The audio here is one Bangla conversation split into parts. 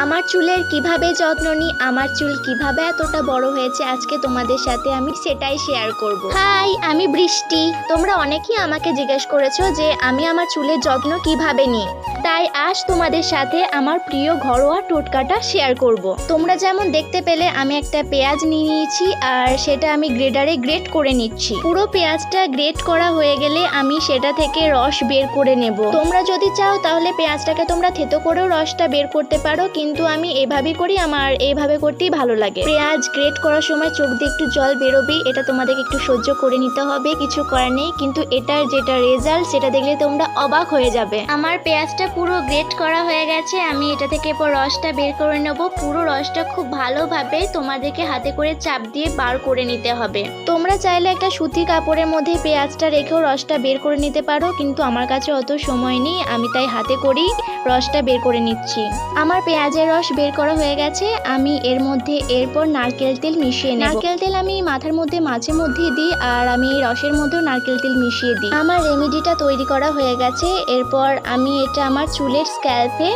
আমার চুলের কিভাবে যত্ন নিই, আমার চুল কিভাবে এতটা বড় হয়েছে আজকে তোমাদের সাথে আমি সেটাই শেয়ার করব। হাই, আমি বৃষ্টি। তোমরা অনেকেই আমাকে জিজ্ঞেস করেছো যে আমি আমার চুলের যত্ন কিভাবে নিই, তাই আজ তোমাদের সাথে আমার প্রিয় ঘরোয়া টোটকাটা শেয়ার করব। তোমরা যেমন দেখতে পেলে আমি একটা পেঁয়াজ নিয়ে নিয়েছি আর সেটা আমি গ্রেডারে গ্রেট করে নিচ্ছি। পুরো পেঁয়াজটা গ্রেট করা হয়ে গেলে আমি সেটা থেকে রস বের করে নেব। তোমরা যদি চাও তাহলে পেঁয়াজটাকে তোমরা থেতো করেও রসটা বের করতে পারো, কিন্তু আমি এভাবেই করি, আমার এইভাবে করতেই ভালো লাগে। পেঁয়াজ গ্রেট করার সময় চোখ দিয়ে একটু জল বেরোবেই, এটা তোমাদেরকে একটু সহ্য করে নিতে হবে, কিছু করার নেই। কিন্তু এটার যেটা রেজাল্ট সেটা দেখলে তোমরা অবাক হয়ে যাবে। আমার পেঁয়াজটা পুরো গ্রেট করা হয়ে গেছে, আমি এটা থেকে এরপর রসটা বের করে নেব। পুরো রসটা খুব ভালোভাবে তোমাদেরকে হাতে করে চাপ দিয়ে বার করে নিতে হবে। তোমরা চাইলে একটা সুতি কাপড়ের মধ্যে পেঁয়াজটা রেখেও রসটা বের করে নিতে পারো, কিন্তু আমার কাছে অত সময় নেই, আমি তাই হাতে করেই রসটা বের করে নিচ্ছি। আমার পেঁয়াজের রস বের করা হয়ে গেছে, আমি এর মধ্যে এরপর নারকেল তেল মিশিয়ে নেব। নারকেল তেল আমি মাথার মধ্যে মাঝে মধ্যে দিই, আর আমি রসের মধ্যেও নারকেল তেল মিশিয়ে দিই। আমার রেমেডিটা তৈরি করা হয়ে গেছে, এরপর আমি এটা আমার চুলের স্ক্যাল্পে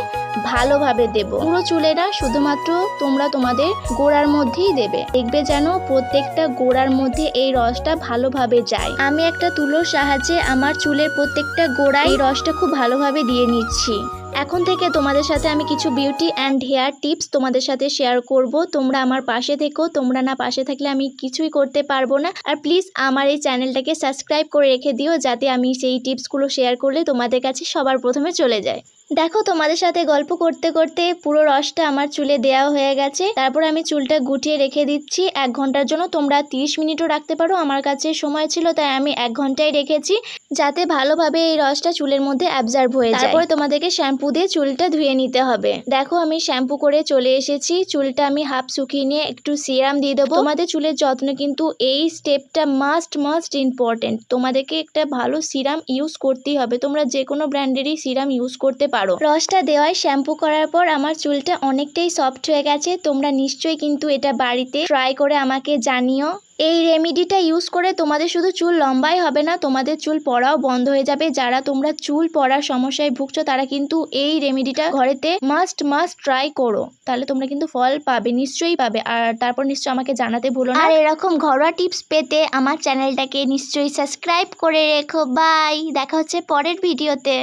ভালোভাবে দেব। পুরো চুলে না, শুধুমাত্র তোমরা তোমাদের গোড়ার মধ্যেই দেবে, দেখবে যেন প্রত্যেকটা গোড়ার মধ্যে এই রসটা ভালোভাবে যায়। আমি একটা তুলোর সাহায্যে আমার চুলের প্রত্যেকটা গোড়ায় এই রসটা খুব ভালোভাবে দিয়ে নিচ্ছি। এখন থেকে তোমাদের সাথে আমি কিছু বিউটি অ্যান্ড হেয়ার টিপস তোমাদের সাথে শেয়ার করব। তোমরা আমার পাশে থেকো, তোমরা না পাশে থাকলে আমি কিছুই করতে পারবো না। আর প্লিজ আমার এই চ্যানেলটাকে সাবস্ক্রাইব করে রেখে দিও, যাতে আমি সেই টিপসগুলো শেয়ার করলে তোমাদের কাছে সবার প্রথমে চলে যায়। দেখো, তোমাদের সাথে গল্প করতে করতে পুরো রসটা আমার চুলে দেওয়া হয়ে গেছে। তারপর আমি চুলটা গুটিয়ে রেখে দিচ্ছি 1 ঘন্টার জন্য। তোমরা 30 মিনিটও রাখতে পারো, আমার কাছে সময় ছিল তাই আমি 1 ঘন্টাই রেখেছি, যাতে ভালোভাবে এই রসটা চুলের মধ্যে অ্যাবজর্ব হয়ে যায়। তারপরে তোমাদেরকে শ্যাম্পু দিয়ে চুলটা ধুয়ে নিতে হবে। দেখো, আমি শ্যাম্পু করে চলে এসেছি, চুলটা আমি হাফ শুকিয়ে নিয়ে একটু সিরাম দিয়ে দেবো। তোমাদের চুলের যত্ন কিন্তু এই স্টেপটা মাস্ট ইম্পর্টেন্ট। তোমাদেরকে একটা ভালো সিরাম ইউজ করতেই হবে, তোমরা যে কোনো ব্র্যান্ডেরই সিরাম ইউজ করতে পারো। রসটা দেওয়ায় শ্যাম্পু করার পর আমার চুলটা অনেকটাই সফট হয়ে গেছে। তোমরা নিশ্চয়ই কিন্তু এটা বাড়িতে ট্রাই করে আমাকে জানিও। এই রেমেডিটা ইউজ করে তোমাদের শুধু চুল লম্বাই হবে না, তোমাদের চুল পড়াও বন্ধ হয়ে যাবে। যারা তোমরা চুল পড়ার সমস্যায় ভুগছো তারা কিন্তু এই রেমেডিটা ঘরেতে মাস্ট ট্রাই করো, তাহলে তোমরা কিন্তু ফল পাবে, নিশ্চয়ই পাবে। আর তারপর নিশ্চয়ই আমাকে জানাতে ভুলো না। আর এরকম ঘরোয়া টিপস পেতে আমার চ্যানেলটাকে নিশ্চয়ই সাবস্ক্রাইব করে রেখো। বাই, দেখা হচ্ছে পরের ভিডিওতে।